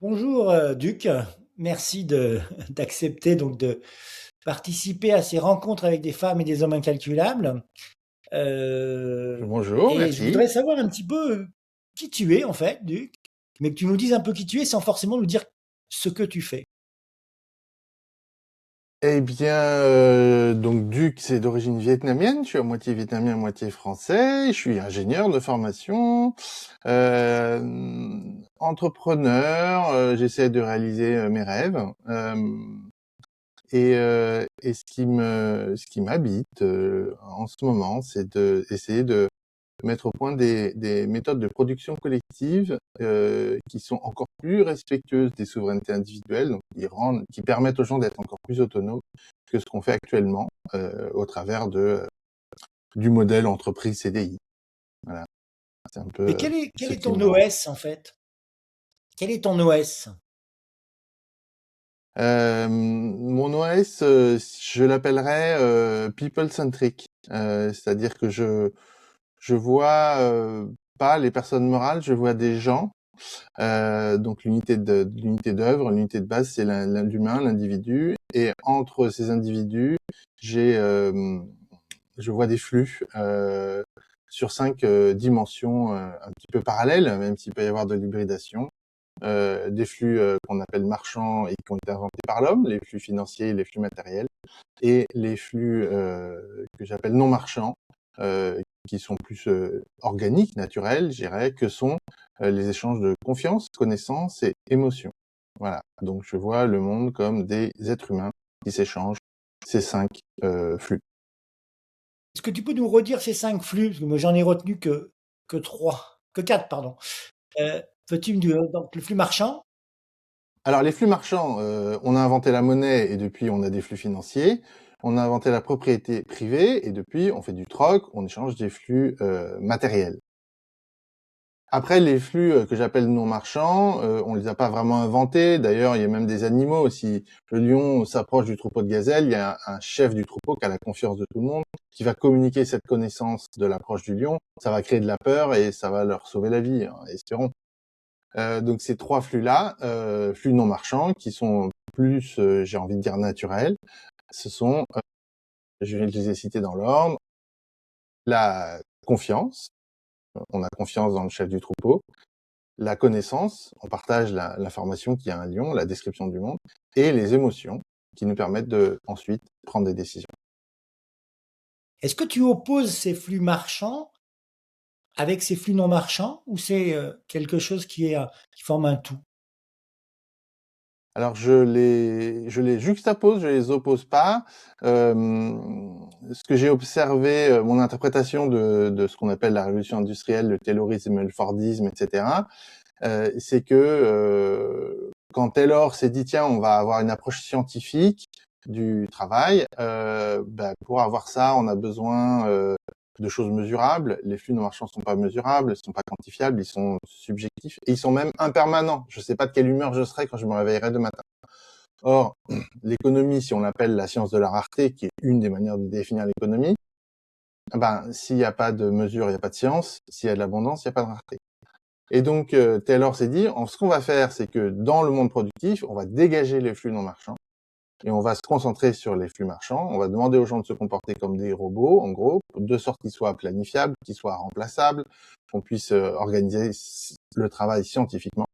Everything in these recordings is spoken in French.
Bonjour Duc, merci d'accepter donc de participer à ces rencontres avec des femmes et des hommes incalculables. Bonjour, Et je merci. voudrais savoir un petit peu qui tu es en fait, Duc, mais que tu nous dises un peu qui tu es sans forcément nous dire ce que tu fais. Eh bien, donc Duc, c'est d'origine vietnamienne. Je suis à moitié vietnamien, à moitié français. Je suis ingénieur de formation, entrepreneur. J'essaie de réaliser mes rêves. Et ce qui m'habite en ce moment, c'est de essayer de mettre au point des méthodes de production collective qui sont encore plus respectueuses des souverainetés individuelles, donc qui permettent aux gens d'être encore plus autonomes que ce qu'on fait actuellement au travers du modèle entreprise CDI. Voilà, c'est un peu Mais quel ce est qui ton me... OS en fait? Quel est ton OS? Mon OS, je l'appellerais people centric, c'est-à-dire que je vois pas les personnes morales, je vois des gens. Donc l'unité d'œuvre, l'unité de base, c'est l'humain, l'individu. Et entre ces individus, j'ai, je vois des flux sur 5 dimensions un petit peu parallèles, même s'il peut y avoir de l'hybridation. Des flux qu'on appelle marchands et qui ont été inventés par l'homme, les flux financiers, les flux matériels, et les flux que j'appelle non marchands, qui sont plus organiques, naturels, je dirais, que sont les échanges de confiance, connaissance et émotion. Voilà. Donc je vois le monde comme des êtres humains qui s'échangent ces 5 flux. Est-ce que tu peux nous redire ces 5 flux? Parce que moi j'en ai retenu que 3, que 4, pardon. Peux-tu me dire donc le flux marchand? Alors les flux marchands, on a inventé la monnaie et depuis on a des flux financiers. On a inventé la propriété privée et depuis on fait du troc, on échange des flux matériels. Après, les flux que j'appelle non marchands, on les a pas vraiment inventés. D'ailleurs, il y a même des animaux. Si le lion s'approche du troupeau de gazelles, il y a un chef du troupeau qui a la confiance de tout le monde, qui va communiquer cette connaissance de l'approche du lion. Ça va créer de la peur et ça va leur sauver la vie, hein, espérons. Donc ces trois flux-là, flux non marchands, qui sont plus, j'ai envie de dire naturels, ce sont, je les ai cités dans l'ordre, la confiance. On a confiance dans le chef du troupeau. La connaissance, on partage l'information qu'il y a un lion, la description du monde, et les émotions qui nous permettent de ensuite prendre des décisions. Est-ce que tu opposes ces flux marchands avec ces flux non marchands ou c'est quelque chose qui forme un tout? Alors je les juxtapose, je les oppose pas. Ce que j'ai observé, mon interprétation de ce qu'on appelle la révolution industrielle, le taylorisme, le fordisme, etc., c'est que quand Taylor s'est dit tiens, on va avoir une approche scientifique du travail, pour avoir ça, on a besoin de choses mesurables. Les flux non marchands sont pas mesurables, ils sont pas quantifiables, ils sont subjectifs et ils sont même impermanents. Je sais pas de quelle humeur je serai quand je me réveillerai demain matin. Or, l'économie, si on l'appelle la science de la rareté, qui est une des manières de définir l'économie, s'il n'y a pas de mesure, il n'y a pas de science. S'il y a de l'abondance, il n'y a pas de rareté. Et donc, Taylor s'est dit, ce qu'on va faire, c'est que dans le monde productif, on va dégager les flux non marchands et on va se concentrer sur les flux marchands. On va demander aux gens de se comporter comme des robots, en gros, de sorte qu'ils soient planifiables, qu'ils soient remplaçables, qu'on puisse organiser le travail scientifiquement.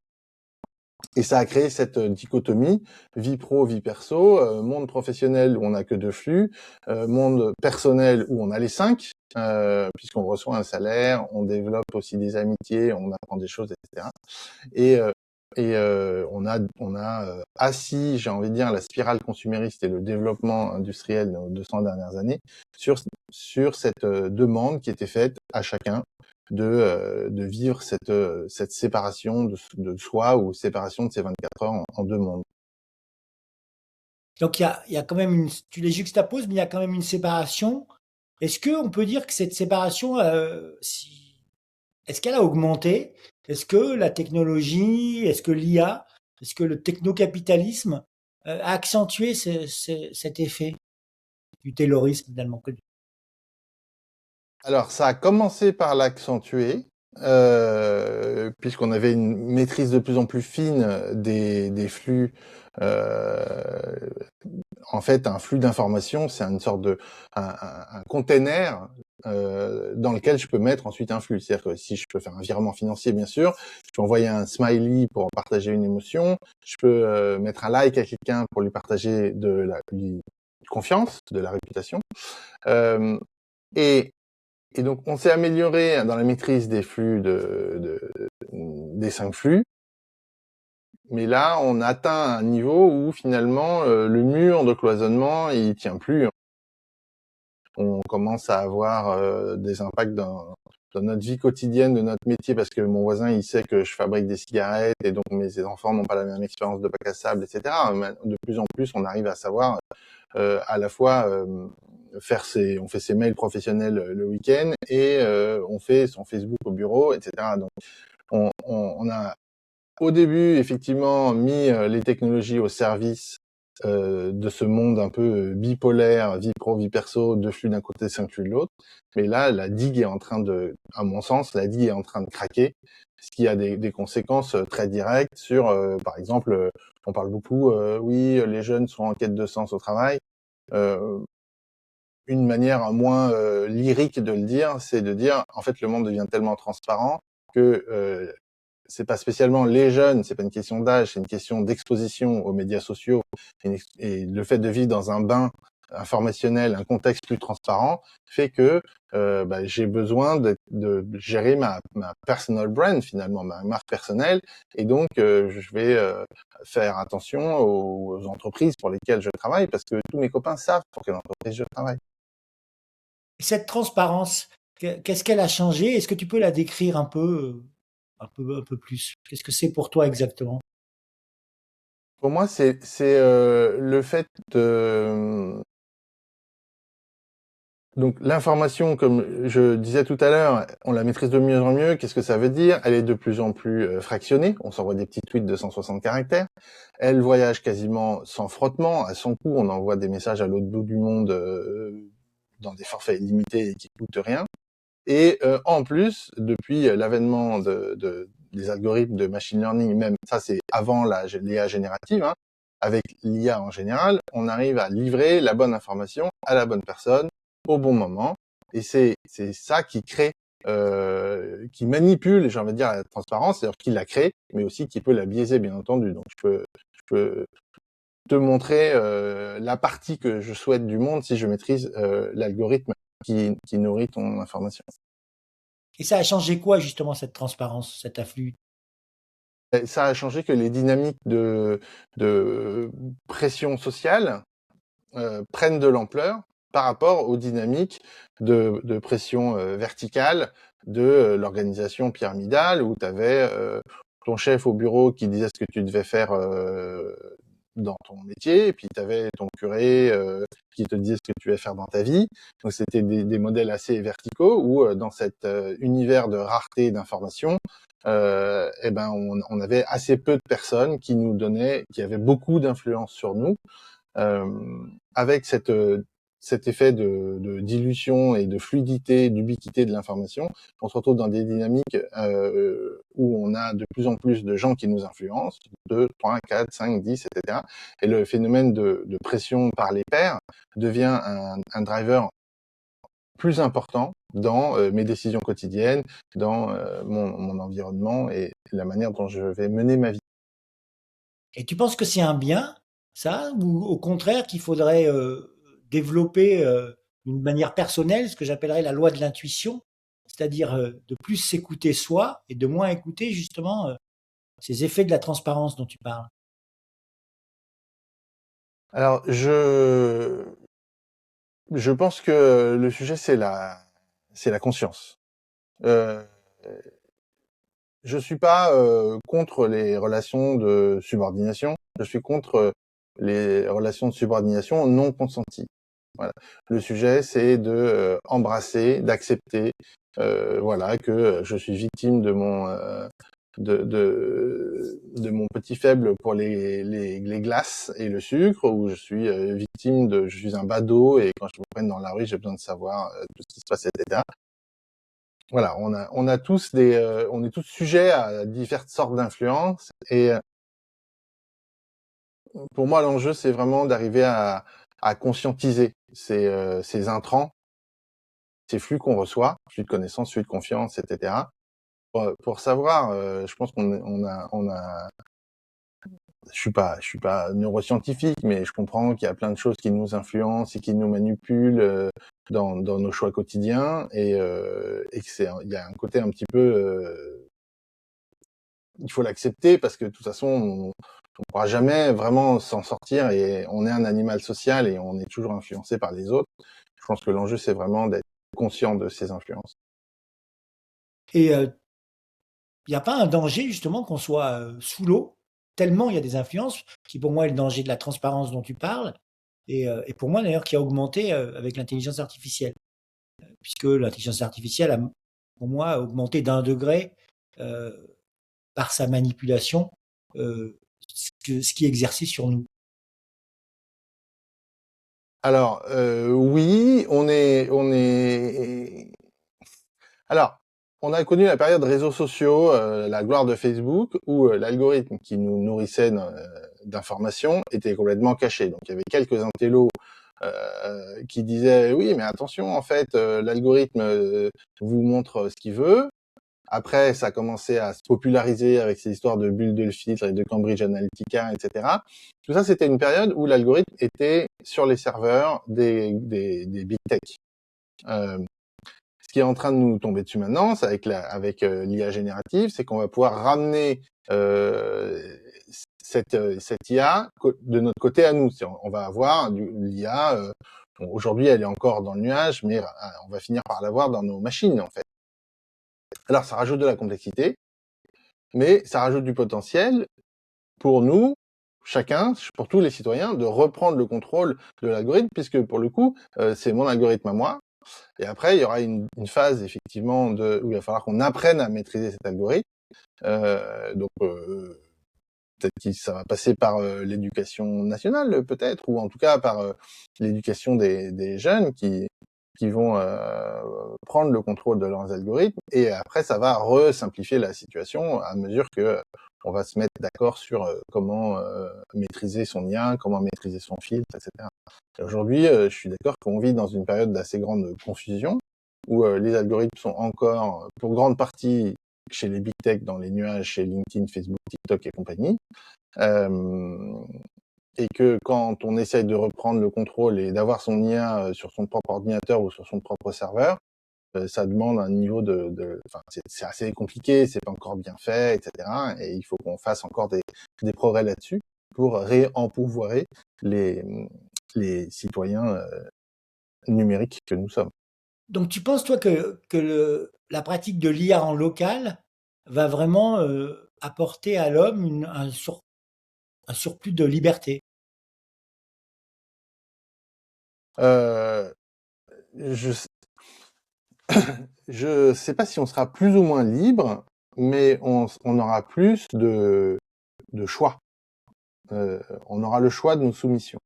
Et ça a créé cette dichotomie vie pro, vie perso, monde professionnel où on n'a que deux flux, monde personnel où on a les 5, puisqu'on reçoit un salaire, on développe aussi des amitiés, on apprend des choses, etc. Et, on a assis, j'ai envie de dire, la spirale consumériste et le développement industriel de nos 200 dernières années sur cette demande qui était faite à chacun de vivre cette séparation de soi ou séparation de ces 24 heures en deux mondes. Donc il y a quand même tu les juxtaposes, mais il y a quand même une séparation. Est-ce qu'on peut dire que cette séparation, est-ce qu'elle a augmenté? Est-ce que la technologie, est-ce que l'IA, est-ce que le technocapitalisme a accentué cet effet du taylorisme finalement? Alors, ça a commencé par l'accentuer. puisqu'on avait une maîtrise de plus en plus fine des flux. En fait, un flux d'informations, c'est une sorte de un container dans lequel je peux mettre ensuite un flux. C'est-à-dire que si je peux faire un virement financier, bien sûr, je peux envoyer un smiley pour partager une émotion, je peux mettre un like à quelqu'un pour lui partager de la confiance, de la réputation. Euh, et, et donc, on s'est amélioré dans la maîtrise des flux des 5 flux. Mais là, on atteint un niveau où finalement le mur de cloisonnement il tient plus. On commence à avoir des impacts dans notre vie quotidienne, de notre métier, parce que mon voisin il sait que je fabrique des cigarettes et donc mes enfants n'ont pas la même expérience de bac à sable, etc. De plus en plus, on arrive à savoir à la fois on fait ses mails professionnels le week-end et on fait son Facebook au bureau, etc. Donc on a au début, effectivement, mis les technologies au service de ce monde un peu bipolaire, vie pro, vie perso, deux flux d'un côté, cinq flux de l'autre. Mais là, la digue est en train à mon sens, la digue est en train de craquer, ce qui a des conséquences très directes sur, par exemple, on parle beaucoup, oui, les jeunes sont en quête de sens au travail. Euh, une manière moins lyrique de le dire, c'est de dire, en fait, le monde devient tellement transparent que c'est pas spécialement les jeunes, c'est pas une question d'âge, c'est une question d'exposition aux médias sociaux et le fait de vivre dans un bain informationnel, un contexte plus transparent, fait que j'ai besoin de gérer ma personal brand finalement, ma marque personnelle, et donc je vais faire attention aux entreprises pour lesquelles je travaille parce que tous mes copains savent pour quelle entreprise je travaille. Et cette transparence, qu'est-ce qu'elle a changé? Est-ce que tu peux la décrire un peu plus? Qu'est-ce que c'est pour toi exactement? Pour moi, c'est le fait de donc l'information, comme je disais tout à l'heure, on la maîtrise de mieux en mieux. Qu'est-ce que ça veut dire? Elle est de plus en plus fractionnée. On s'envoie des petits tweets de 160 caractères. Elle voyage quasiment sans frottement. À son coup, on envoie des messages à l'autre bout du monde dans des forfaits limités et qui coûtent rien. Et en plus, depuis l'avènement des algorithmes de machine learning, même ça c'est avant l'IA générative, hein, avec l'IA en général, on arrive à livrer la bonne information à la bonne personne au bon moment. Et c'est ça qui crée, qui manipule, j'ai envie de dire, la transparence, c'est-à-dire qui la crée, mais aussi qui peut la biaiser, bien entendu. Donc je peux te montrer la partie que je souhaite du monde si je maîtrise l'algorithme qui nourrit ton information. Et ça a changé quoi justement cette transparence, cet afflux? Ça a changé que les dynamiques de pression sociale prennent de l'ampleur par rapport aux dynamiques de pression verticale de l'organisation pyramidale où tu avais ton chef au bureau qui disait ce que tu devais faire dans ton métier, et puis tu avais ton curé qui te disait ce que tu devais faire dans ta vie. Donc c'était des modèles assez verticaux où dans cet univers de rareté d'informations, on avait assez peu de personnes qui nous donnaient, qui avaient beaucoup d'influence sur nous, avec cet effet de dilution et de fluidité, d'ubiquité de l'information. On se retrouve dans des dynamiques où on a de plus en plus de gens qui nous influencent, 2, 3, 4, 5, 10, etc. Et le phénomène de pression par les pairs devient un driver plus important dans mes décisions quotidiennes, dans mon environnement et la manière dont je vais mener ma vie. Et tu penses que c'est un bien, ça, ou au contraire qu'il faudrait développer d'une manière personnelle ce que j'appellerais la loi de l'intuition, c'est-à-dire de plus s'écouter soi et de moins écouter justement ces effets de la transparence dont tu parles? Alors, je pense que le sujet, c'est la conscience. Euh, je suis pas contre les relations de subordination. Je suis contre les relations de subordination non consenties. Voilà. Le sujet, c'est de embrasser, d'accepter, voilà, que je suis victime de mon petit faible pour les glaces et le sucre, où je suis je suis un badaud et quand je me prenne dans la rue, j'ai besoin de savoir tout ce qui se passe, etc. Voilà, on a tous on est tous sujets à diverses sortes d'influences. Et pour moi, l'enjeu, c'est vraiment d'arriver à conscientiser ces intrants, ces flux qu'on reçoit, flux de connaissances, flux de confiance, etc. Pour savoir, je pense on a, je suis pas neuroscientifique, mais je comprends qu'il y a plein de choses qui nous influencent et qui nous manipulent dans nos choix quotidiens, et que il y a un côté un petit peu, il faut l'accepter parce que de toute façon, on pourra jamais vraiment s'en sortir, et on est un animal social et on est toujours influencé par les autres. Je pense que l'enjeu, c'est vraiment d'être conscient de ces influences. Et il n'y a pas un danger justement qu'on soit sous l'eau, tellement il y a des influences, qui pour moi est le danger de la transparence dont tu parles, et pour moi d'ailleurs qui a augmenté avec l'intelligence artificielle, puisque l'intelligence artificielle a, pour moi, augmenté d'1 degré euh, par sa manipulation, ce qui est exercé sur nous. Alors, oui, alors, on a connu la période réseaux sociaux, la gloire de Facebook, où l'algorithme qui nous nourrissait d'informations était complètement caché. Donc, il y avait quelques intellos qui disaient oui, mais attention, en fait, l'algorithme vous montre ce qu'il veut. Après, ça a commencé à se populariser avec ces histoires de bulles de filtre et de Cambridge Analytica, etc. Tout ça, c'était une période où l'algorithme était sur les serveurs des big tech. Ce qui est en train de nous tomber dessus maintenant, c'est avec l'IA générative, c'est qu'on va pouvoir ramener cette IA de notre côté à nous. On va avoir l'IA. Aujourd'hui, elle est encore dans le nuage, mais on va finir par l'avoir dans nos machines, en fait. Alors, ça rajoute de la complexité, mais ça rajoute du potentiel pour nous, chacun, pour tous les citoyens, de reprendre le contrôle de l'algorithme, puisque pour le coup, c'est mon algorithme à moi. Et après, il y aura une phase effectivement où il va falloir qu'on apprenne à maîtriser cet algorithme. Donc peut-être que ça va passer par l'éducation nationale, peut-être, ou en tout cas par l'éducation des jeunes qui vont prendre le contrôle de leurs algorithmes. Et après, ça va simplifier la situation à mesure que on va se mettre d'accord sur comment maîtriser son IA, comment maîtriser son filtre, etc. Aujourd'hui, je suis d'accord qu'on vit dans une période d'assez grande confusion, où les algorithmes sont encore, pour grande partie, chez les big tech, dans les nuages, chez LinkedIn, Facebook, TikTok et compagnie. Et que quand on essaye de reprendre le contrôle et d'avoir son IA sur son propre ordinateur ou sur son propre serveur, ça demande un niveau enfin, c'est assez compliqué, c'est pas encore bien fait, etc. Et il faut qu'on fasse encore des progrès là-dessus pour réempouvoirer les citoyens numériques que nous sommes. Donc tu penses toi que la pratique de l'IA en local va vraiment apporter à l'homme un surplus de liberté? Euh, je je sais pas si on sera plus ou moins libre, mais on aura plus de choix. On aura le choix de nos soumissions.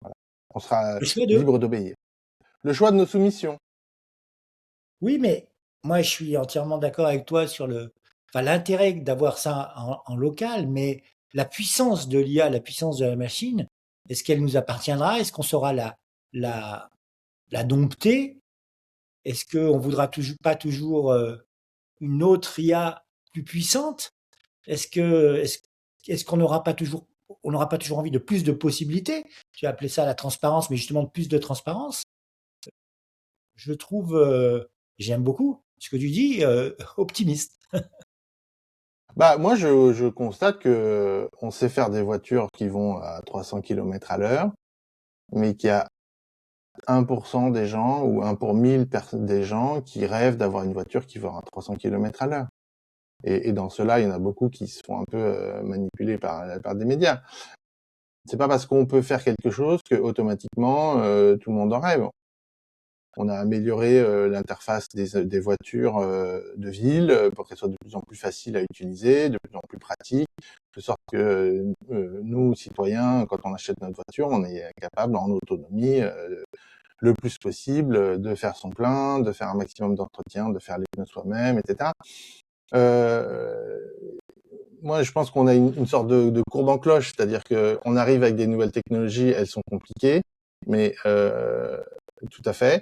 Voilà. On sera Le choix de... libre d'obéir. Le choix de nos soumissions. Oui, mais moi je suis entièrement d'accord avec toi sur enfin, l'intérêt d'avoir ça en local, mais la puissance de l'IA, la puissance de la machine, est-ce qu'elle nous appartiendra? Est-ce qu'on saura la, la dompter? Est-ce qu'on voudra toujours pas toujours une autre IA plus puissante? Est-ce que est-ce qu'on n'aura pas toujours on n'aura pas toujours envie de plus de possibilités? Tu as appelé ça la transparence, mais justement de plus de transparence. Je trouve, j'aime beaucoup ce que tu dis, optimiste. Bah, moi, je constate que on sait faire des voitures qui vont à 300 km à l'heure, mais qu'il y a 1% des gens ou 1 pour 1000 des gens qui rêvent d'avoir une voiture qui va à 300 km à l'heure. Et dans cela, il y en a beaucoup qui se font un peu manipuler par des médias. C'est pas parce qu'on peut faire quelque chose que automatiquement tout le monde en rêve. On a amélioré l'interface des voitures de ville pour qu'elles soient de plus en plus faciles à utiliser, de plus en plus pratiques, de sorte que nous, citoyens, quand on achète notre voiture, on est capable en autonomie le plus possible, de faire son plein, de faire un maximum d'entretien, de faire les pneus soi-même, etc. Moi, je pense qu'on a une sorte de courbe en cloche, c'est-à-dire que on arrive avec des nouvelles technologies, elles sont compliquées, mais tout à fait.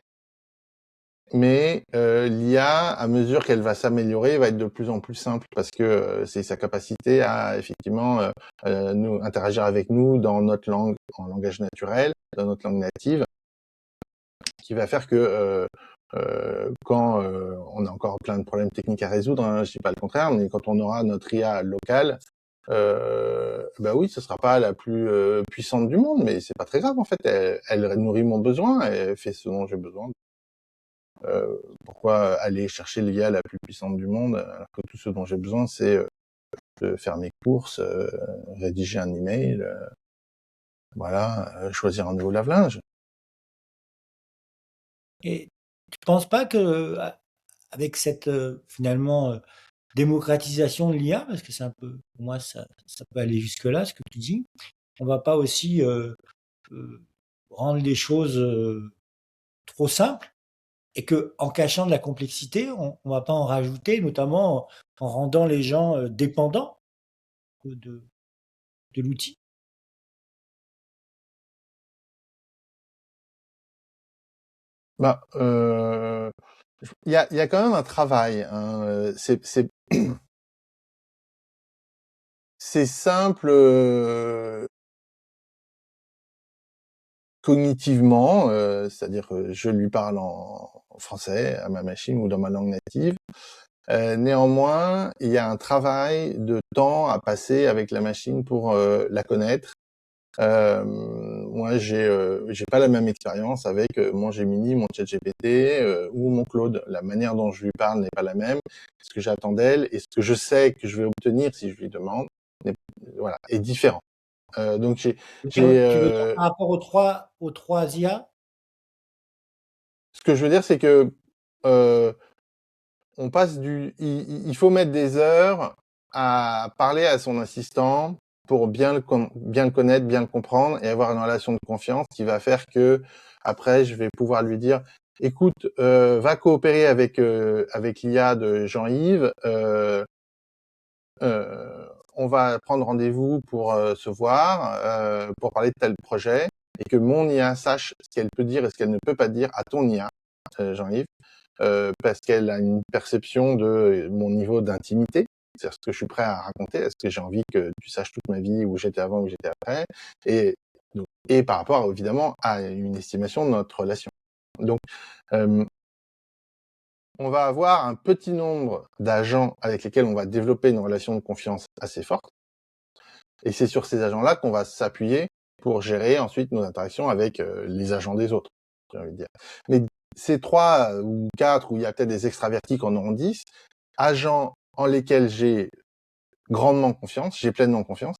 Mais l'IA, à mesure qu'elle va s'améliorer, va être de plus en plus simple parce que c'est sa capacité à effectivement nous interagir avec nous dans notre langue, en langage naturel, dans notre langue native, qui va faire que quand on a encore plein de problèmes techniques à résoudre, hein, je dis pas le contraire, mais quand on aura notre IA locale, bah oui, ce sera pas la plus puissante du monde, mais c'est pas très grave en fait. Elle nourrit mon besoin, elle fait ce dont j'ai besoin. Pourquoi aller chercher l'IA la plus puissante du monde alors que tout ce dont j'ai besoin, c'est de faire mes courses, rédiger un email, voilà, choisir un nouveau lave-linge. Et tu penses pas que avec cette finalement démocratisation de l'IA, parce que c'est un peu, pour moi, ça peut aller jusque-là, ce que tu dis, on va pas aussi rendre les choses trop simples et que en cachant de la complexité, on va pas en rajouter, notamment en rendant les gens dépendants de, de l'outil. Bah, il y a quand même un travail. Hein. C'est simple cognitivement, c'est-à-dire que je lui parle en français à ma machine ou dans ma langue native. Néanmoins, il y a un travail de temps à passer avec la machine pour la connaître. Moi, j'ai pas la même expérience avec mon Gemini, mon ChatGPT ou mon Claude. La manière dont je lui parle n'est pas la même. Ce que j'attends d'elle et ce que je sais que je vais obtenir si je lui demande, voilà, est différent. Donc Tu veux dire par rapport aux trois IA? ce que je veux dire, c'est que euh, on passe il faut mettre des heures à parler à son assistant pour bien le connaître, bien le comprendre et avoir une relation de confiance qui va faire que après je vais pouvoir lui dire écoute, va coopérer avec l'IA de Jean-Yves, on va prendre rendez-vous pour se voir, pour parler de tel projet et que mon IA sache ce qu'elle peut dire et ce qu'elle ne peut pas dire à ton IA, Jean-Yves, parce qu'elle a une perception de mon niveau d'intimité, c'est-à-dire ce que je suis prêt à raconter, est-ce que j'ai envie que tu saches toute ma vie, où j'étais avant, où j'étais après, et, et par rapport évidemment à une estimation de notre relation. Donc, on va avoir un petit nombre d'agents avec lesquels on va développer une relation de confiance assez forte, et c'est sur ces agents-là qu'on va s'appuyer pour gérer ensuite nos interactions avec les agents des autres, j'ai envie de dire. Mais ces 3 ou 4, où il y a peut-être des extravertis qui en auront 10, agents en lesquels j'ai grandement confiance, j'ai pleinement confiance,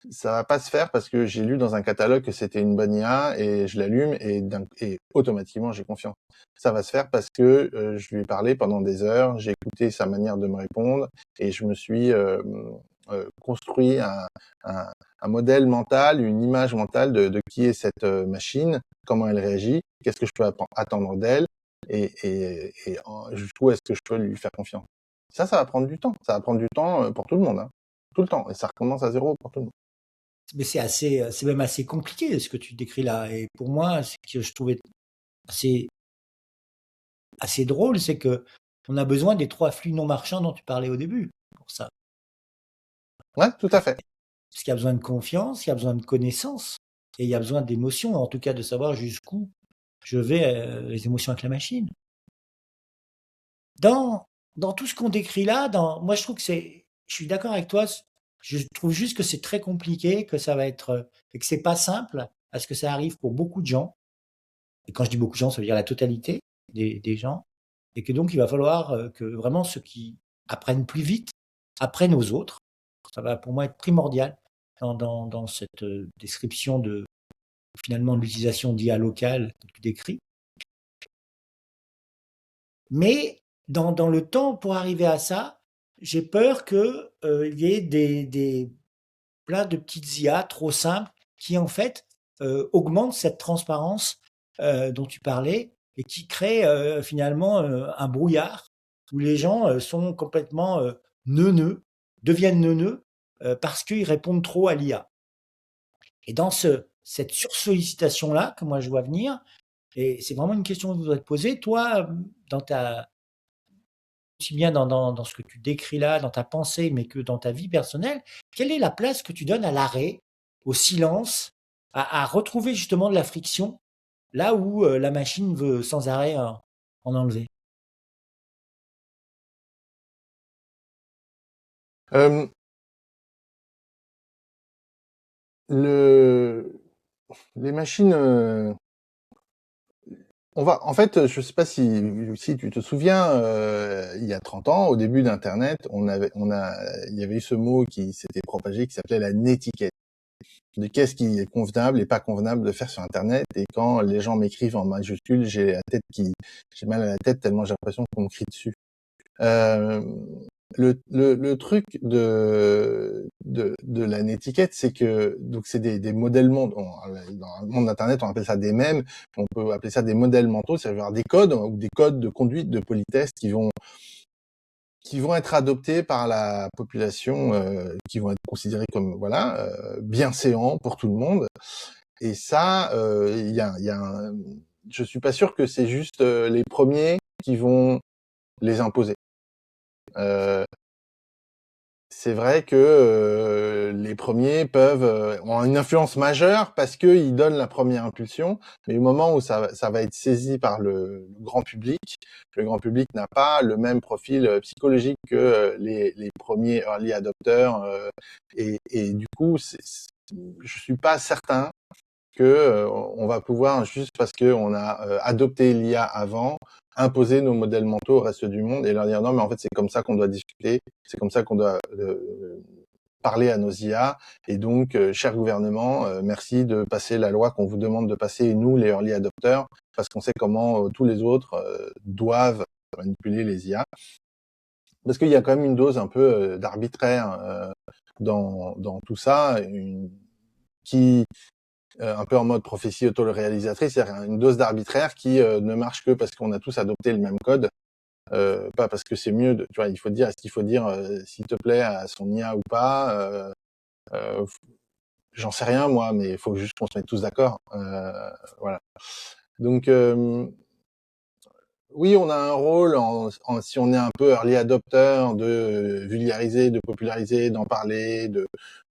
ça va pas se faire parce que j'ai lu dans un catalogue que c'était une bonne IA et je l'allume et automatiquement j'ai confiance. Ça va se faire parce que je lui ai parlé pendant des heures, j'ai écouté sa manière de me répondre et je me suis construit un modèle mental, une image mentale de qui est cette machine, comment elle réagit, qu'est-ce que je peux attendre d'elle et jusqu'où est-ce que je peux lui faire confiance. Ça va prendre du temps. Ça va prendre du temps pour tout le monde, hein. Tout le temps. Et ça recommence à zéro pour tout le monde. Mais c'est même assez compliqué ce que tu décris là. Et pour moi, ce que je trouvais assez, assez drôle, c'est que on a besoin des trois flux non marchands dont tu parlais au début pour ça. Ouais, tout à fait. Parce qu'il y a besoin de confiance, il y a besoin de connaissance, et il y a besoin d'émotions, en tout cas de savoir jusqu'où je vais les émotions avec la machine. Dans, dans tout ce qu'on décrit là, moi je trouve que je suis d'accord avec toi, je trouve juste que c'est très compliqué, que ça va être, et que c'est pas simple, parce que ça arrive pour beaucoup de gens. Et quand je dis beaucoup de gens, ça veut dire la totalité des gens. Et que donc il va falloir que vraiment ceux qui apprennent plus vite apprennent aux autres. Ça va pour moi être primordial dans cette description de finalement de l'utilisation d'IA locale que tu décris. Mais dans le temps, pour arriver à ça, j'ai peur que il y ait plein de petites IA trop simples qui en fait augmentent cette transparence dont tu parlais et qui crée finalement un brouillard où les gens sont complètement neuneux, deviennent neuneux parce qu'ils répondent trop à l'IA. Et dans cette sursollicitation-là que moi je vois venir, et c'est vraiment une question que je voudrais te poser, toi, dans ta, aussi bien dans ce que tu décris là, dans ta pensée, mais que dans ta vie personnelle, quelle est la place que tu donnes à l'arrêt, au silence, à retrouver justement de la friction, là où la machine veut sans arrêt en enlever? Euh, le, les machines, en fait, je sais pas si tu te souviens, il y a 30 ans, au début d'Internet, il y avait eu ce mot qui s'était propagé qui s'appelait la netiquette. De qu'est-ce qui est convenable et pas convenable de faire sur Internet. Et quand les gens m'écrivent en majuscule, j'ai mal à la tête tellement j'ai l'impression qu'on me crie dessus. Euh, le truc de la netiquette, c'est que donc c'est des modèles mentaux. Dans le monde d'Internet, on appelle ça des mèmes. On peut appeler ça des modèles mentaux, c'est-à-dire des codes ou des codes de conduite, de politesse qui vont être adoptés par la population, qui vont être considérés comme voilà bienséants pour tout le monde. Et ça, je suis pas sûr que c'est juste les premiers qui vont les imposer. C'est vrai que les premiers ont une influence majeure parce qu'ils donnent la première impulsion, mais au moment où ça va être saisi par le grand public, le grand public n'a pas le même profil psychologique que les premiers early adopters, et du coup, je suis pas certain que on va pouvoir, juste parce qu'on a adopté l'IA avant, imposer nos modèles mentaux au reste du monde et leur dire non, mais en fait c'est comme ça qu'on doit discuter, c'est comme ça qu'on doit parler à nos IA, et donc cher gouvernement, merci de passer la loi qu'on vous demande de passer, nous les early adopters, parce qu'on sait comment tous les autres doivent manipuler les IA. Parce qu'il y a quand même une dose un peu d'arbitraire dans tout ça, qui un peu en mode prophétie auto-réalisatrice, c'est-à-dire une dose d'arbitraire qui ne marche que parce qu'on a tous adopté le même code, pas parce que c'est mieux. Tu vois, il faut dire, est-ce qu'il faut dire s'il te plaît à son IA ou pas, j'en sais rien moi, mais il faut juste qu'on se mette tous d'accord. Voilà. Donc oui, on a un rôle si on est un peu early adopter, de vulgariser, de populariser, d'en parler, de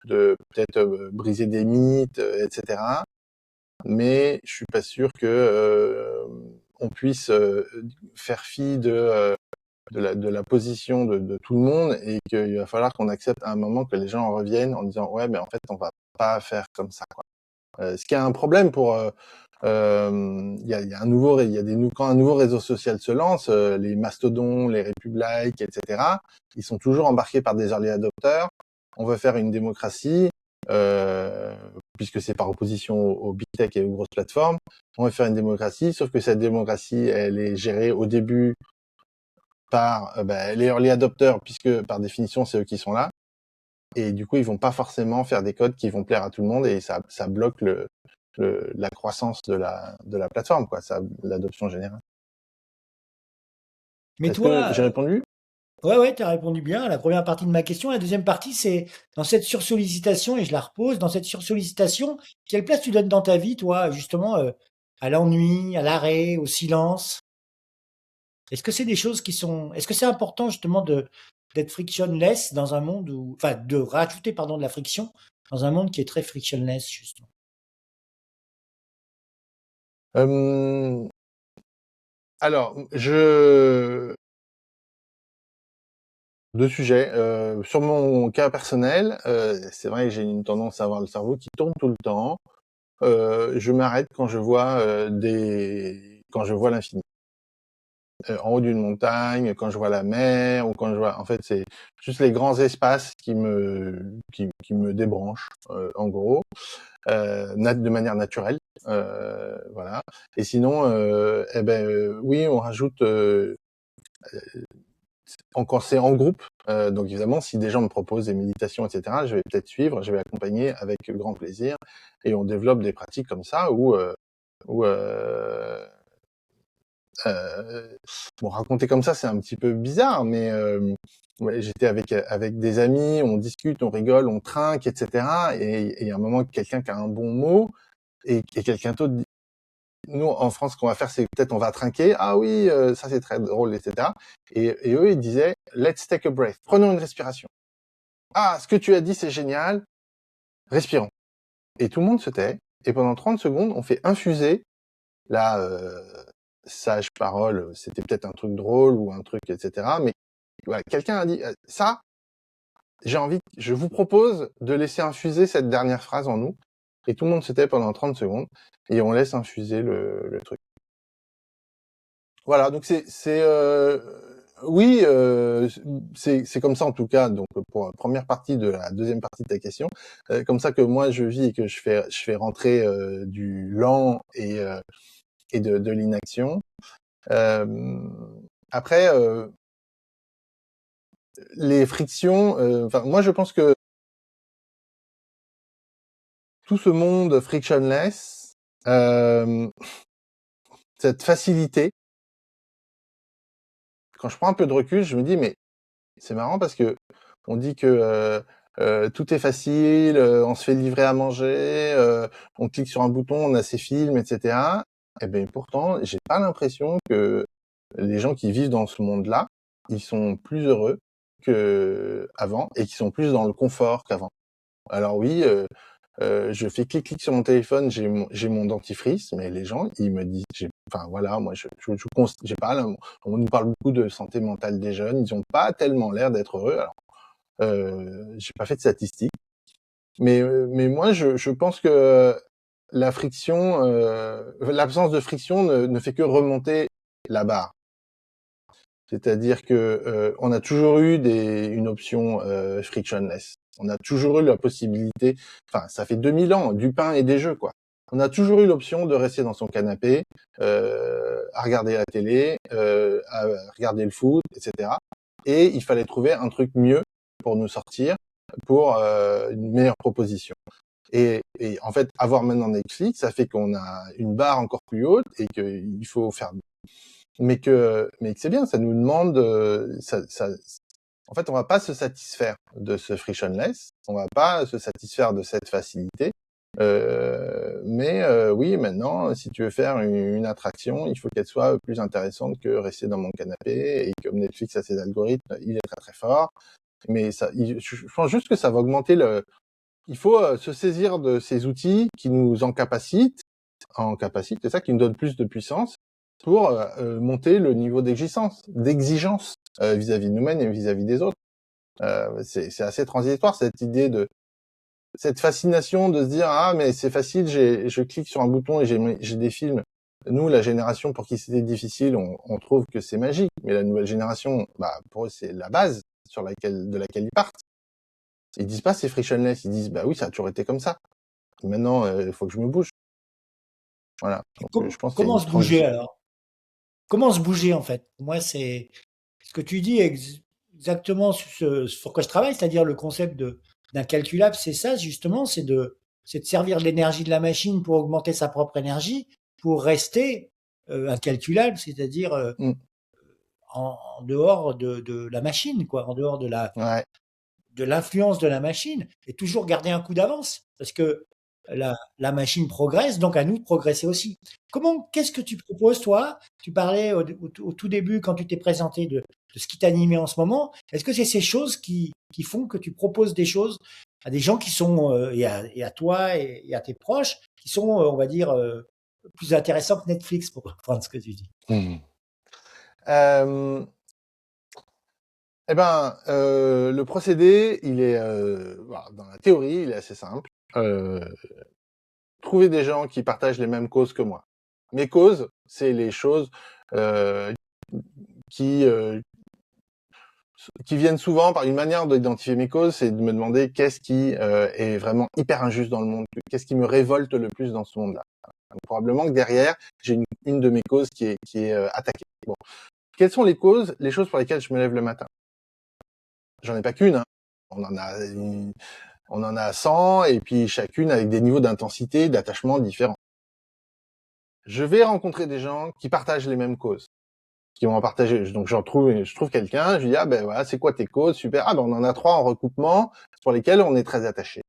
peut-être briser des mythes, etc. Mais je suis pas sûr que on puisse faire fi de la position de tout le monde, et qu'il va falloir qu'on accepte à un moment que les gens en reviennent en disant ouais, mais en fait on va pas faire comme ça, quoi. Ce qui est un problème pour il y a un nouveau quand un nouveau réseau social se lance, les mastodons, les Republic, etc. Ils sont toujours embarqués par des early adopters. On veut faire une démocratie, puisque c'est par opposition aux big tech et aux grosses plateformes. On veut faire une démocratie, sauf que cette démocratie, elle est gérée au début par les early adopters, puisque par définition c'est eux qui sont là. Et du coup, ils vont pas forcément faire des codes qui vont plaire à tout le monde, et ça bloque la croissance de la plateforme, quoi, l'adoption générale. Mais Est-ce que toi, j'ai répondu? ouais, tu as répondu bien à la première partie de ma question. La deuxième partie, c'est dans cette sursollicitation, et je la repose, dans cette sursollicitation, quelle place tu donnes dans ta vie, toi, justement, à l'ennui, à l'arrêt, au silence? Est-ce que c'est des choses qui sont, est-ce que c'est important justement d'être frictionless dans un monde où, enfin, de rajouter, pardon, de la friction dans un monde qui est très frictionless, justement? Euh, alors, deux sujets. Sur mon cas personnel, c'est vrai que j'ai une tendance à avoir le cerveau qui tourne tout le temps. Je m'arrête quand je vois quand je vois l'infini. En haut d'une montagne, quand je vois la mer, ou quand je vois, en fait, c'est juste les grands espaces qui me débranchent, en gros, de manière naturelle, voilà. Et sinon, oui, on rajoute quand c'est en groupe. Donc évidemment, si des gens me proposent des méditations, etc., je vais peut-être suivre, je vais accompagner avec grand plaisir, et on développe des pratiques comme ça où ou bon, raconter comme ça, c'est un petit peu bizarre, mais ouais, j'étais avec des amis, on discute, on rigole, on trinque, etc. Et à un moment, quelqu'un qui a un bon mot et quelqu'un d'autre dit, nous en France, ce qu'on va faire, c'est peut-être on va trinquer. Ah oui, ça c'est très drôle, etc. Et eux, ils disaient, let's take a breath, prenons une respiration. Ah, ce que tu as dit, c'est génial, respirons. Et tout le monde se tait. Et pendant 30 secondes, on fait infuser la sage parole. C'était peut-être un truc drôle ou un truc, etc. Mais voilà, quelqu'un a dit ça. Je vous propose de laisser infuser cette dernière phrase en nous. Et tout le monde se tait pendant 30 secondes et on laisse infuser le truc. Voilà, donc oui, c'est comme ça en tout cas. Donc pour la première partie de la deuxième partie de ta question, comme ça que moi je vis et que je fais rentrer du lent et de l'inaction. Après, les frictions. Enfin, moi je pense que tout ce monde frictionless, cette facilité. Quand je prends un peu de recul, je me dis mais c'est marrant parce que on dit que tout est facile, on se fait livrer à manger, on clique sur un bouton, on a ses films, etc. Et ben pourtant, j'ai pas l'impression que les gens qui vivent dans ce monde-là, ils sont plus heureux que avant et qui sont plus dans le confort qu'avant. Alors oui, je fais clic-clic sur mon téléphone, j'ai mon dentifrice, mais les gens, ils me disent, enfin voilà, moi j'ai pas, on nous parle beaucoup de santé mentale des jeunes, ils ont pas tellement l'air d'être heureux. Alors, j'ai pas fait de statistiques, mais moi je pense que la friction, l'absence de friction ne fait que remonter la barre. C'est-à-dire que on a toujours eu une option frictionless. On a toujours eu la possibilité, enfin ça fait 2000 ans, du pain et des jeux quoi. On a toujours eu l'option de rester dans son canapé, à regarder la télé, à regarder le foot, etc. Et il fallait trouver un truc mieux pour nous sortir, pour une meilleure proposition. Et en fait, avoir maintenant Netflix, ça fait qu'on a une barre encore plus haute et qu'il faut faire mais que c'est bien, ça nous demande, en fait, on va pas se satisfaire de ce frictionless, on va pas se satisfaire de cette facilité, mais oui, maintenant, si tu veux faire une attraction, il faut qu'elle soit plus intéressante que rester dans mon canapé et comme Netflix a ses algorithmes, il est très très fort, mais je pense juste que ça va augmenter il faut se saisir de ces outils qui nous c'est ça qui nous donne plus de puissance pour monter le niveau d'exigence vis-à-vis de nous-mêmes et vis-à-vis des autres. C'est assez transitoire cette fascination de se dire ah mais c'est facile, je clique sur un bouton et j'ai des films. Nous, la génération pour qui c'était difficile, on trouve que c'est magique, mais la nouvelle génération, bah pour eux c'est la base de laquelle ils partent. Ils disent pas c'est frictionless, ils disent bah oui ça a toujours été comme ça. Maintenant il faut que je me bouge. Voilà. Donc je pense qu'il y a Comment une se bouger transition. alors? Comment se bouger en fait? Moi, c'est ce que tu dis exactement sur quoi je travaille, c'est-à-dire le concept d'un calculable, c'est ça justement, c'est de servir de l'énergie de la machine pour augmenter sa propre énergie, pour rester incalculable, c'est-à-dire Mmh. en dehors de la machine, quoi, en dehors Ouais. de l'influence de la machine, et toujours garder un coup d'avance, parce que la machine progresse, donc à nous de progresser aussi. Qu'est-ce que tu proposes, toi? Tu parlais au tout début, quand tu t'es présenté, de ce qui t'animait en ce moment. Est-ce que c'est ces choses qui font que tu proposes des choses à des gens qui sont, et à toi et à tes proches, qui sont, on va dire, plus intéressants que Netflix, pour reprendre ce que tu dis? Mmh. Hem, eh ben, le procédé, il est, voilà, dans la théorie, il est assez simple. Heu, Trouver des gens qui partagent les mêmes causes que moi. Mes causes, c'est les choses, heu, qui, heu, qui viennent souvent par une manière d'identifier mes causes, c'est de me demander qu'est-ce qui, est vraiment hyper injuste dans le monde? Qu'est-ce qui me révolte le plus dans ce monde-là? Donc probablement que derrière, j'ai une de mes causes qui est attaquée. Bon. Quelles sont les choses pour lesquelles je me lève le matin? J'en ai pas qu'une, hein. On en a on en a 100 et puis chacune avec des niveaux d'intensité, d'attachement différents. je vais rencontrer des gens qui partagent les mêmes causes, qui vont en partager. Donc je trouve quelqu'un, je lui dis, ah ben voilà, c'est quoi tes causes? Super. Ah ben on en a 3 en recoupement sur lesquels on est très attachés.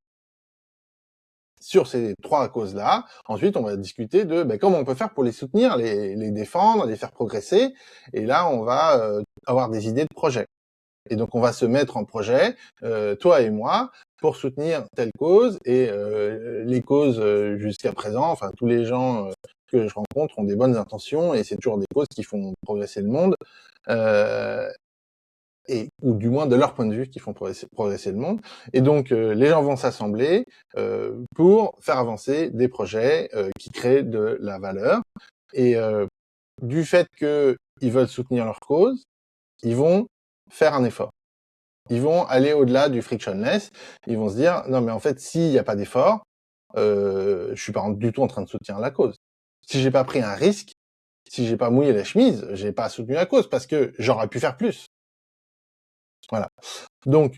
Sur ces 3 causes-là, ensuite on va discuter de comment on peut faire pour les soutenir, les défendre, les faire progresser. Et là, on va avoir des idées de projets. Et donc on va se mettre en projet, toi et moi, pour soutenir telle cause. Et les causes jusqu'à présent, enfin tous les gens que je rencontre ont des bonnes intentions et c'est toujours des causes qui font progresser le monde. Ou du moins de leur point de vue qui font progresser le monde. Et donc les gens vont s'assembler pour faire avancer des projets qui créent de la valeur. Et du fait qu'ils veulent soutenir leur cause, ils vont faire un effort. Ils vont aller au-delà du frictionless. Ils vont se dire non mais en fait s'il n'y a pas d'effort, je suis pas du tout en train de soutenir la cause. Si j'ai pas pris un risque, si j'ai pas mouillé la chemise, j'ai pas soutenu la cause parce que j'aurais pu faire plus. Voilà. Donc,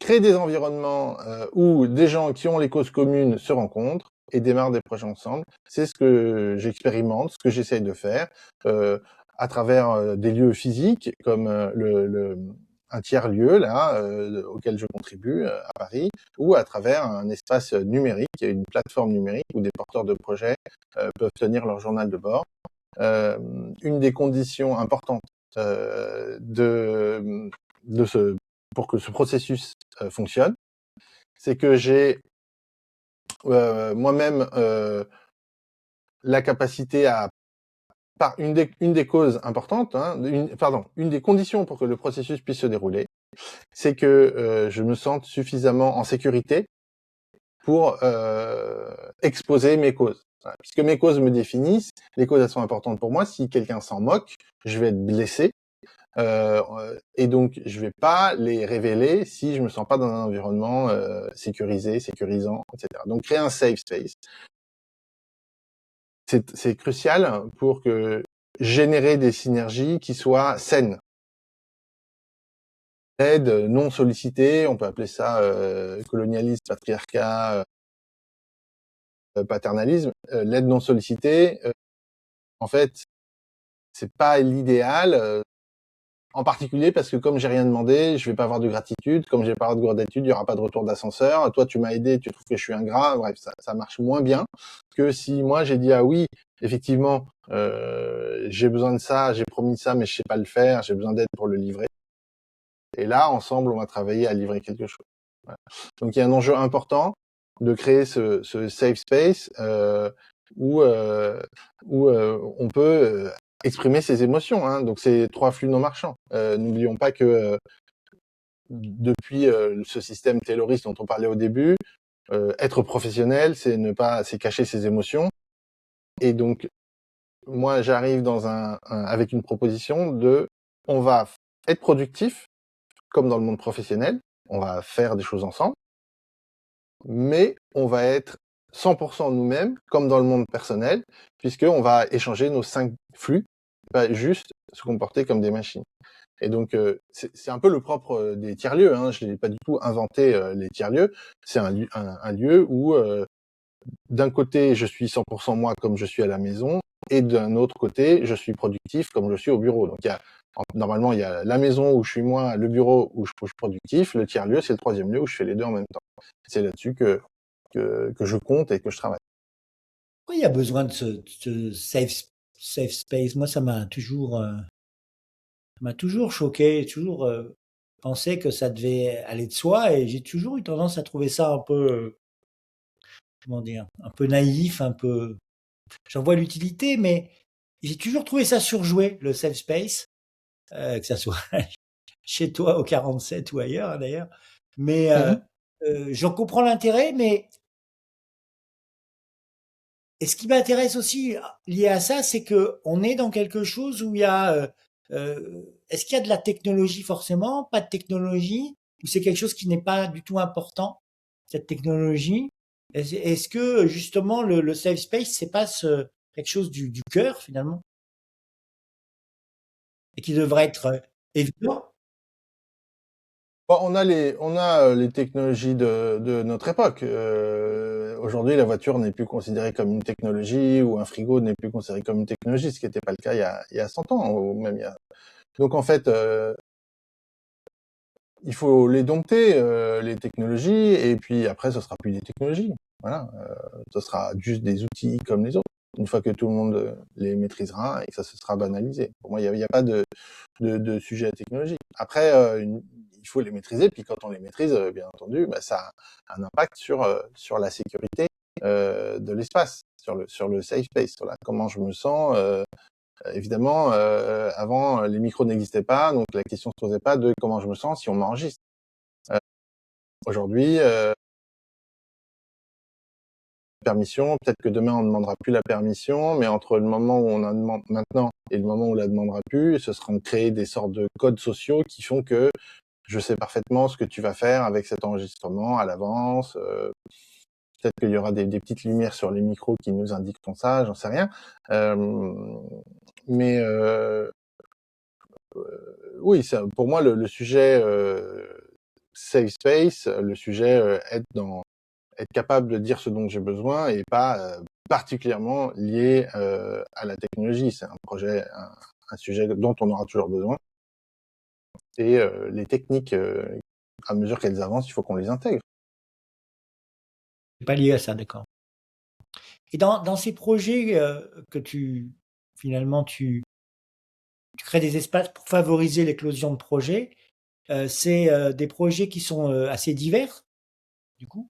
créer des environnements où des gens qui ont les causes communes se rencontrent et démarrent des projets ensemble, c'est ce que j'expérimente, ce que j'essaye de faire à travers des lieux physiques comme un tiers-lieu là auquel je contribue à Paris, ou à travers un espace numérique, une plateforme numérique où des porteurs de projets peuvent tenir leur journal de bord. Une des conditions importantes pour que ce processus fonctionne, c'est que j'ai moi-même la capacité à une des causes importantes, une des conditions pour que le processus puisse se dérouler, c'est que je me sente suffisamment en sécurité pour exposer mes causes. Voilà. Puisque mes causes me définissent, les causes elles sont importantes pour moi. Si quelqu'un s'en moque, je vais être blessé. Et donc, je vais pas les révéler si je me sens pas dans un environnement sécurisé, sécurisant, etc. Donc, créer un safe space, c'est crucial pour générer des synergies qui soient saines. L'aide non sollicitée, on peut appeler ça colonialisme, patriarcat, paternalisme. L'aide non sollicitée, en fait, c'est pas l'idéal. En particulier parce que comme j'ai rien demandé, je vais pas avoir de gratitude. Comme j'ai pas avoir de gratitude, il y aura pas de retour d'ascenseur. Toi, tu m'as aidé, tu trouves que je suis ingrat. Bref, ça marche moins bien que si moi j'ai dit ah oui, effectivement, j'ai besoin de ça, j'ai promis ça, mais je sais pas le faire. J'ai besoin d'aide pour le livrer. Et là, ensemble, on va travailler à livrer quelque chose. Voilà. Donc il y a un enjeu important de créer ce safe space où on peut exprimer ses émotions. Hein. Donc c'est 3 flux non marchands. N'oublions pas que depuis ce système tayloriste dont on parlait au début, être professionnel, c'est cacher ses émotions. Et donc moi j'arrive avec une proposition on va être productif comme dans le monde professionnel, on va faire des choses ensemble, mais on va être 100% nous-mêmes, comme dans le monde personnel, puisqu'on va échanger nos 5 flux, pas juste se comporter comme des machines. Et donc, c'est un peu le propre des tiers-lieux. Hein. Je n'ai pas du tout inventé les tiers-lieux. C'est un lieu où, d'un côté, je suis 100% moi comme je suis à la maison, et d'un autre côté, je suis productif comme je suis au bureau. Donc, normalement, il y a la maison où je suis moi, le bureau où je suis productif, le tiers-lieu, c'est le 3e lieu où je fais les 2 en même temps. C'est là-dessus que je compte et que je travaille. Pourquoi il y a besoin de ce safe space? Moi, ça m'a toujours choqué, toujours pensé que ça devait aller de soi, et j'ai toujours eu tendance à trouver ça un peu, comment dire, un peu naïf, un peu. J'en vois l'utilité, mais j'ai toujours trouvé ça surjoué, le safe space, que ça soit chez toi au 47 ou ailleurs hein, d'ailleurs. Mais j'en comprends l'intérêt, mais et ce qui m'intéresse aussi lié à ça, c'est que on est dans quelque chose où il y a. Est-ce qu'il y a de la technologie forcément, pas de technologie, ou c'est quelque chose qui n'est pas du tout important, cette technologie? Est-ce que justement le safe space, c'est pas quelque chose du cœur finalement, et qui devrait être évident? Bon, on a les technologies de notre époque. aujourd'hui, la voiture n'est plus considérée comme une technologie ou un frigo n'est plus considéré comme une technologie, ce qui n'était pas le cas il y a 100 ans ou même il y a... Donc en fait, il faut les dompter, les technologies, et puis après, ce sera plus des technologies. Voilà, ce sera juste des outils comme les autres. Une fois que tout le monde les maîtrisera et que ça se sera banalisé. Pour moi, il y a pas de sujet à technologie. Après, il faut les maîtriser, puis quand on les maîtrise, bien entendu, bah, ça a un impact sur la sécurité de l'espace, sur le safe space. Voilà, comment je me sens. Évidemment, avant, les micros n'existaient pas, donc la question se posait pas de comment je me sens si on m'enregistre. Aujourd'hui, permission, peut-être que demain on ne demandera plus la permission, mais entre le moment où on en demande maintenant et le moment où on la demandera plus, ce seront créés des sortes de codes sociaux qui font que je sais parfaitement ce que tu vas faire avec cet enregistrement à l'avance. Peut-être qu'il y aura des petites lumières sur les micros qui nous indiqueront ça, j'en sais rien. Mais oui, ça, pour moi, le sujet safe space, le sujet être capable de dire ce dont j'ai besoin et pas particulièrement lié à la technologie. C'est un sujet dont on aura toujours besoin. Et les techniques, à mesure qu'elles avancent, il faut qu'on les intègre. C'est pas lié à ça, d'accord. Et dans ces projets que finalement, tu crées des espaces pour favoriser l'éclosion de projets, c'est des projets qui sont assez divers, du coup,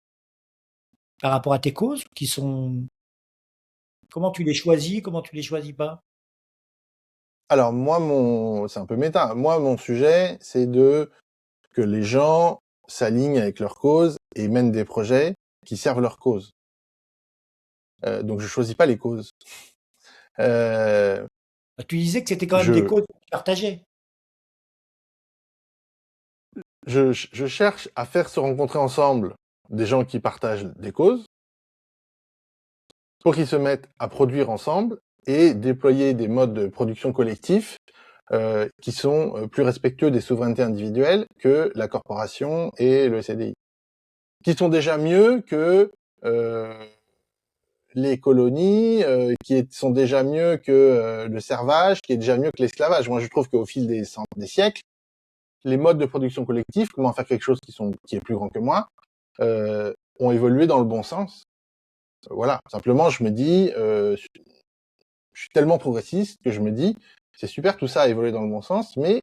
par rapport à tes causes, qui sont. Comment tu les choisis, comment tu les choisis pas? Alors moi, c'est un peu méta. Moi, mon sujet, c'est que les gens s'alignent avec leur cause et mènent des projets qui servent leur cause. Donc je choisis pas les causes. Euh, Bah, tu disais que c'était quand même des je, causes partagées. je cherche à faire se rencontrer ensemble des gens qui partagent des causes pour qu'ils se mettent à produire ensemble et déployer des modes de production collectifs qui sont plus respectueux des souverainetés individuelles que la corporation et le CDI, qui sont déjà mieux que les colonies, qui sont déjà mieux que le servage, qui est déjà mieux que l'esclavage. Moi, je trouve qu'au fil des siècles, les modes de production collective, comment faire quelque chose qui est plus grand que moi, ont évolué dans le bon sens. Voilà. Simplement, je me dis, je suis tellement progressiste que je me dis, c'est super, tout ça a évolué dans le bon sens, mais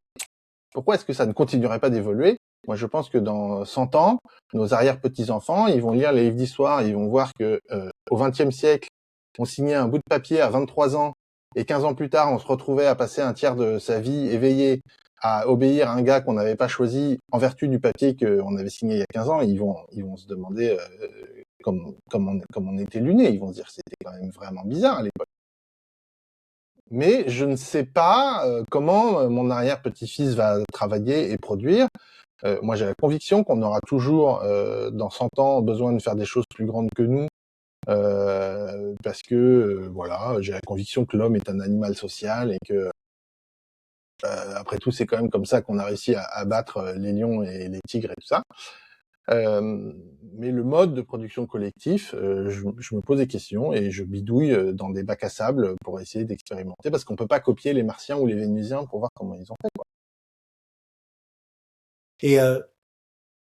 pourquoi est-ce que ça ne continuerait pas d'évoluer? Moi, je pense que dans 100 ans, nos arrière-petits-enfants, ils vont lire les livres d'histoire, ils vont voir que au XXe siècle, on signait un bout de papier à 23 ans, et 15 ans plus tard, on se retrouvait à passer un tiers de sa vie éveillé à obéir à un gars qu'on n'avait pas choisi en vertu du papier qu'on avait signé il y a 15 ans. Ils vont se demander comme on était luné. Ils vont se dire c'était quand même vraiment bizarre à l'époque. Mais je ne sais pas comment mon arrière-petit-fils va travailler et produire. Moi, j'ai la conviction qu'on aura toujours, dans 100 ans, besoin de faire des choses plus grandes que nous, parce que, voilà, j'ai la conviction que l'homme est un animal social et que, après tout, c'est quand même comme ça qu'on a réussi à battre les lions et les tigres et tout ça. Mais le mode de production collectif, je me pose des questions et je bidouille dans des bacs à sable pour essayer d'expérimenter, parce qu'on peut pas copier les Martiens ou les Vénusiens pour voir comment ils ont fait, quoi. Et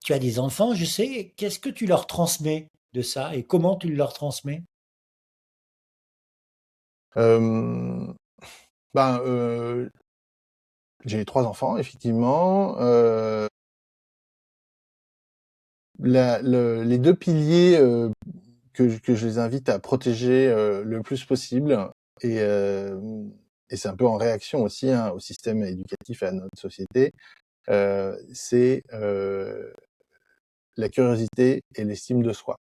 tu as des enfants, je sais. Qu'est-ce que tu leur transmets de ça et comment tu leur transmets? Euh, ben, j'ai 3 enfants, effectivement. Les deux piliers que je les invite à protéger le plus possible, et, euh, et c'est un peu en réaction aussi hein, au système éducatif et à notre société, c'est la curiosité et l'estime de soi.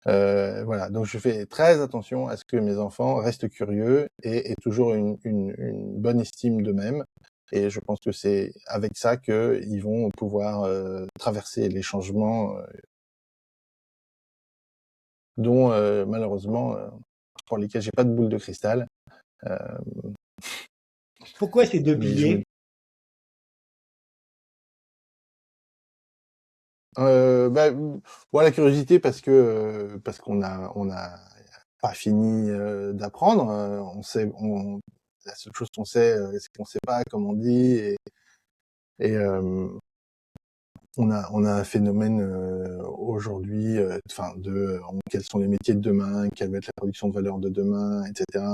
Voilà, donc je fais très attention à ce que mes enfants restent curieux et aient toujours une bonne estime d'eux-mêmes. Et je pense que c'est avec ça qu'ils vont pouvoir traverser les changements dont malheureusement pour lesquels j'ai pas de boule de cristal. Euh, Pourquoi ces 2 mais je me piliers? Bah, la curiosité parce qu'on a pas fini d'apprendre. La seule chose qu'on sait, c'est qu'on sait pas, comme on dit, et on a un phénomène aujourd'hui, enfin quels sont les métiers de demain, quelle va être la production de valeur de demain, etc.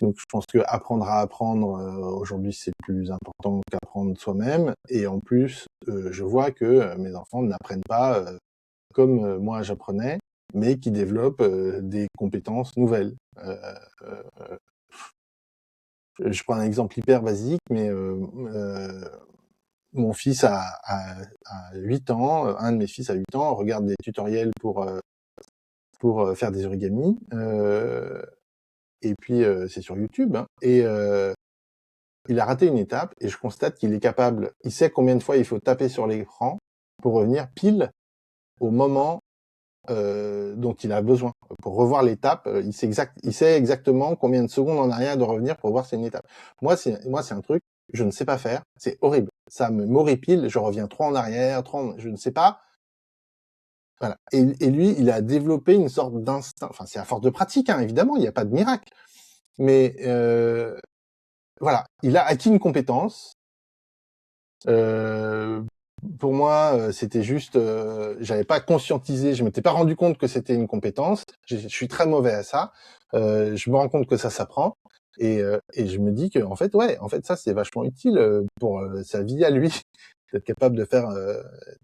Donc je pense que apprendre à apprendre aujourd'hui c'est plus important qu'apprendre soi-même. Et en plus, je vois que mes enfants n'apprennent pas comme moi j'apprenais, mais qui développent des compétences nouvelles. Je prends un exemple hyper basique, mais mon fils a 8 ans, un de mes fils a 8 ans, regarde des tutoriels pour faire des origamis. Et puis c'est sur YouTube, hein, et il a raté une étape et je constate qu'il est capable, il sait combien de fois il faut taper sur l'écran pour revenir pile au moment dont il a besoin. Pour revoir l'étape, il sait exactement combien de secondes en arrière de revenir pour voir c'est une étape. Moi, c'est un truc, je ne sais pas faire, c'est horrible. Ça me m'horripile, je reviens trop en arrière, je ne sais pas. Voilà. Et lui, il a développé une sorte d'instinct. Enfin, c'est à force de pratique, hein, évidemment, il n'y a pas de miracle. Mais voilà, il a acquis une compétence. Pour moi, c'était juste, j'avais pas conscientisé, je m'étais pas rendu compte que c'était une compétence. Je suis très mauvais à ça. Je me rends compte que ça s'apprend, et je me dis que en fait, ouais, en fait, ça c'est vachement utile pour sa vie à lui, d'être capable de faire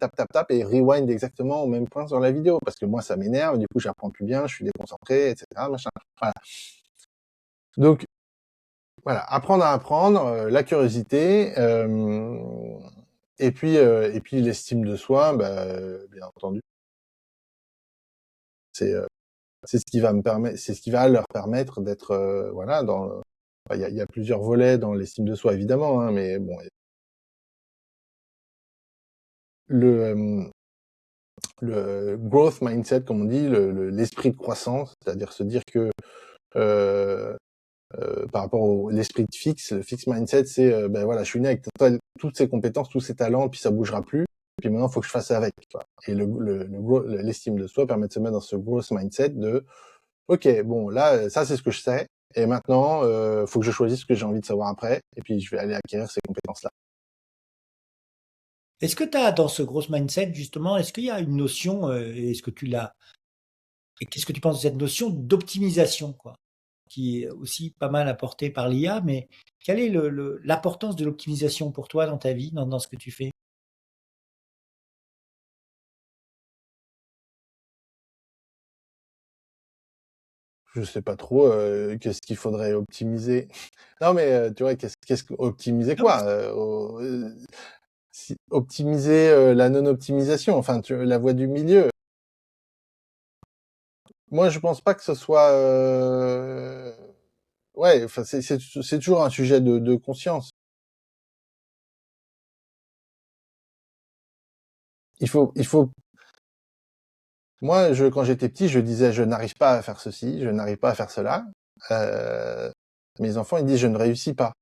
tap tap tap et rewind exactement au même point sur la vidéo, parce que moi ça m'énerve, du coup j'apprends plus bien, je suis déconcentré, etc. Machin. Voilà. Donc voilà, apprendre à apprendre, la curiosité, et puis l'estime de soi, bien entendu. C'est c'est ce qui va me permettre, c'est ce qui va leur permettre d'être voilà dans. Il y a plusieurs volets dans l'estime de soi évidemment, hein, mais bon, le le growth mindset comme on dit, l'esprit de croissance, c'est-à-dire se dire que euh, par rapport au l'esprit de fixe, le fixed mindset, c'est ben voilà, je suis né avec toutes ces compétences, tous ces talents, puis ça bougera plus. Puis maintenant, il faut que je fasse avec. Quoi. Et l'estime de soi permet de se mettre dans ce growth mindset de, ok, bon là, ça c'est ce que je sais, et maintenant, faut que je choisisse ce que j'ai envie de savoir après, et puis je vais aller acquérir ces compétences-là. Est-ce que tu as, dans ce gros mindset, justement, est-ce qu'il y a une notion, et est-ce que tu l'as, et qu'est-ce que tu penses de cette notion d'optimisation, quoi, qui est aussi pas mal apportée par l'IA, mais quelle est l'importance de l'optimisation pour toi dans ta vie, dans ce que tu fais? Je sais pas trop qu'est-ce qu'il faudrait optimiser. Non mais tu vois, optimiser Non, mais quoi optimiser la non-optimisation, enfin la voie du milieu. Moi, je pense pas que ce soit. Ouais, enfin, c'est toujours un sujet de conscience. Il faut. Moi, quand j'étais petit, je disais, je n'arrive pas à faire ceci, je n'arrive pas à faire cela. Euh, Mes enfants, ils disent, je ne réussis pas.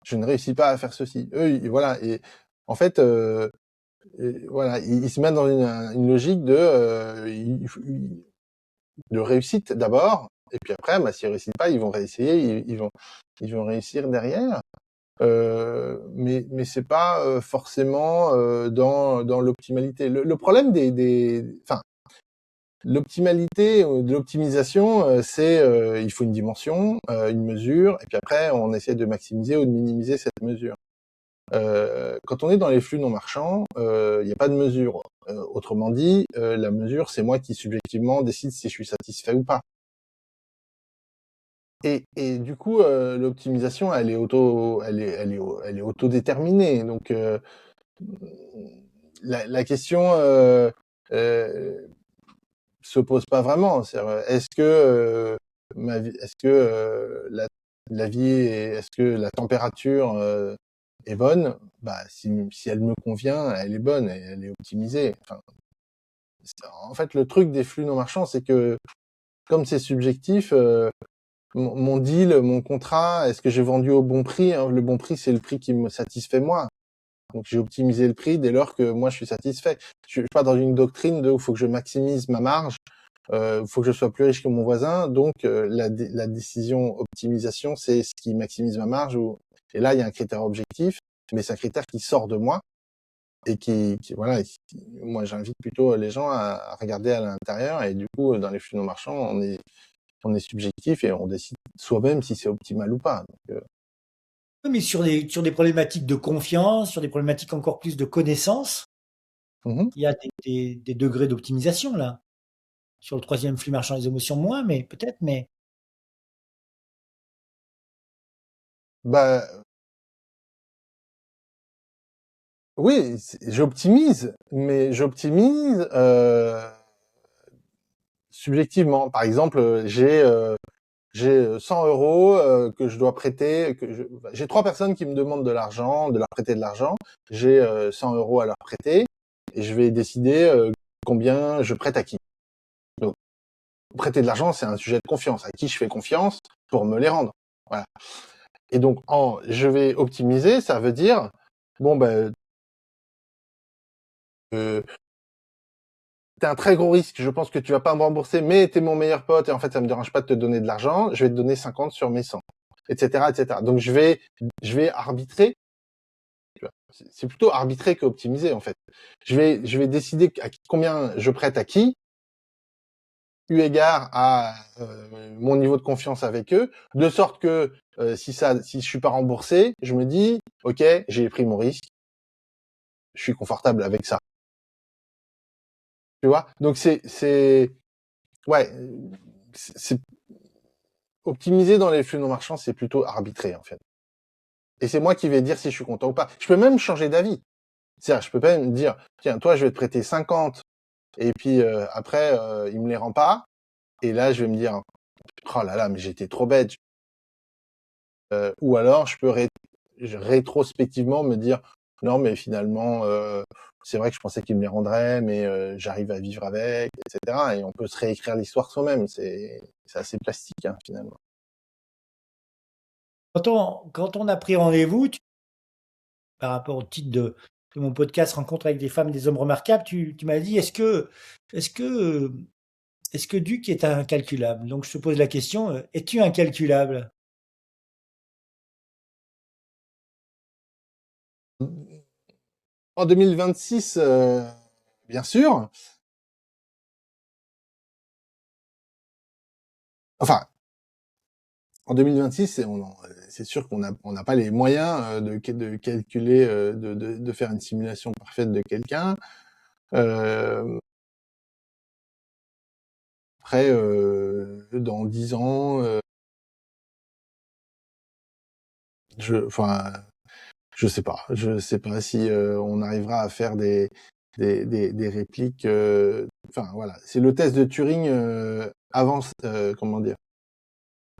Je ne réussis pas à faire ceci. Eux, voilà. Et en fait, voilà, ils se mettent dans une logique de réussite d'abord, et puis après, bah, s'ils réussissent pas, ils vont réessayer, ils vont réussir derrière. Mais c'est pas forcément dans l'optimalité. Le problème enfin, l'optimalité de l'optimisation, c'est il faut une dimension, une mesure, et puis après on essaie de maximiser ou de minimiser cette mesure. Quand on est dans les flux non marchands, il n'y a pas de mesure. Autrement dit, la mesure, c'est moi qui subjectivement décide si je suis satisfait ou pas. Et du coup, l'optimisation, elle est autodéterminée. Donc, la question se pose pas vraiment. Est-ce que est-ce que la vie, est-ce que la température est bonne? Bah, si elle me convient, elle est bonne, et elle est optimisée. Enfin, en fait, le truc des flux non marchands, c'est que comme c'est subjectif, mon deal, mon contrat, est-ce que j'ai vendu au bon prix, hein? Le bon prix, c'est le prix qui me satisfait moi. Donc j'ai optimisé le prix dès lors que moi je suis satisfait. Je suis pas dans une doctrine de il faut que je maximise ma marge, faut que je sois plus riche que mon voisin. Donc la décision optimisation, c'est ce qui maximise ma marge. Et là il y a un critère objectif, mais c'est un critère qui sort de moi et voilà. Moi j'invite plutôt les gens à regarder à l'intérieur, et du coup dans les flux non marchands on est subjectif et on décide soi-même si c'est optimal ou pas. Donc, Oui, mais sur des problématiques de confiance, sur des problématiques encore plus de connaissance, il y a des degrés d'optimisation là. Sur le troisième flux marchand des émotions, moins, mais peut-être, mais Bah oui, j'optimise, mais j'optimise subjectivement. Par exemple, j'ai 100 euros que je dois prêter. J'ai 3 personnes qui me demandent de l'argent, de leur prêter de l'argent. J'ai 100 euros à leur prêter et je vais décider combien je prête à qui. Donc, prêter de l'argent, c'est un sujet de confiance. À qui je fais confiance pour me les rendre. Voilà. Et donc, je vais optimiser, ça veut dire, bon, ben, t'as un très gros risque, je pense que tu vas pas me rembourser, mais t'es mon meilleur pote et en fait, ça me dérange pas de te donner de l'argent, je vais te donner 50 sur mes 100, etc., etc. Donc, je vais arbitrer. C'est plutôt arbitrer qu'optimiser, en fait. Je vais décider combien je prête à qui, eu égard à mon niveau de confiance avec eux, de sorte que si je suis pas remboursé, je me dis, ok, j'ai pris mon risque, je suis confortable avec ça. Tu vois? Donc ouais, c'est optimiser dans les flux non marchands, c'est plutôt arbitrer, en fait. Et c'est moi qui vais dire si je suis content ou pas. Je peux même changer d'avis. C'est-à-dire, je peux pas me dire, tiens, toi, je vais te prêter 50, et puis après, il me les rend pas. Et là, je vais me dire, oh là là, mais j'étais trop bête. Ou alors, je peux rétrospectivement me dire, non, mais finalement, c'est vrai que je pensais qu'il me les rendrait, mais j'arrive à vivre avec, etc. Et on peut se réécrire l'histoire soi-même. C'est assez plastique, hein, finalement. quand on a pris rendez-vous, par rapport au titre de mon podcast Rencontre avec des femmes et des hommes remarquables, tu m'as dit est-ce que, euh, est-ce que Duc est incalculable? Donc je te pose la question, es-tu incalculable? En 2026, bien sûr. Enfin, en 2026, c'est sûr on n'a pas les moyens de calculer, de faire une simulation parfaite de quelqu'un. Après, dans 10 ans, enfin, je sais pas si on arrivera à faire des répliques. Enfin voilà, c'est le test de Turing avance, comment dire,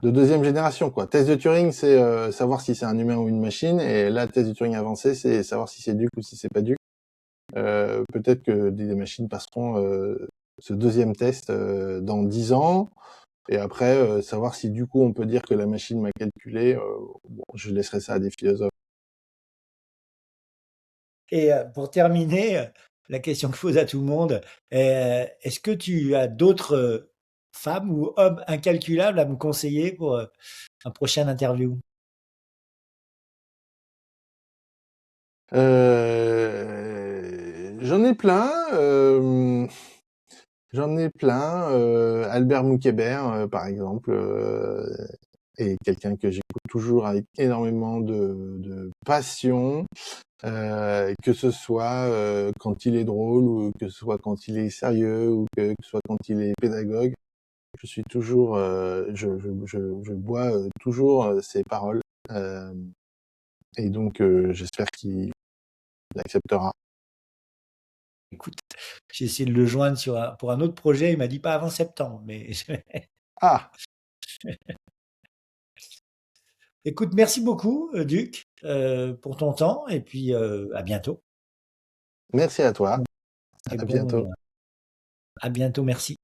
de deuxième génération, quoi. Test de Turing, c'est savoir si c'est un humain ou une machine, et là, test de Turing avancé, c'est savoir si c'est Duc ou si c'est pas Duc. Peut-être que des machines passeront ce deuxième test dans 10 ans. Et après, savoir si du coup on peut dire que la machine m'a calculé, bon, je laisserai ça à des philosophes. Et pour terminer, la question que je pose à tout le monde, est-ce que tu as d'autres femmes ou hommes incalculables à me conseiller pour un prochain interview? J'en ai plein. J'en ai plein. Albert Moukébert, par exemple, est quelqu'un que j'écoute toujours avec énormément de passion, que ce soit quand il est drôle, ou que ce soit quand il est sérieux, ou que ce soit quand il est pédagogue. Je suis toujours, je bois toujours ses paroles, et donc j'espère qu'il acceptera. Écoute, j'ai essayé de le joindre pour un autre projet, il m'a dit pas avant septembre, mais Ah, écoute, merci beaucoup, Duc, pour ton temps et puis à bientôt. merci à toi. Et À bon, bientôt. à bientôt, merci.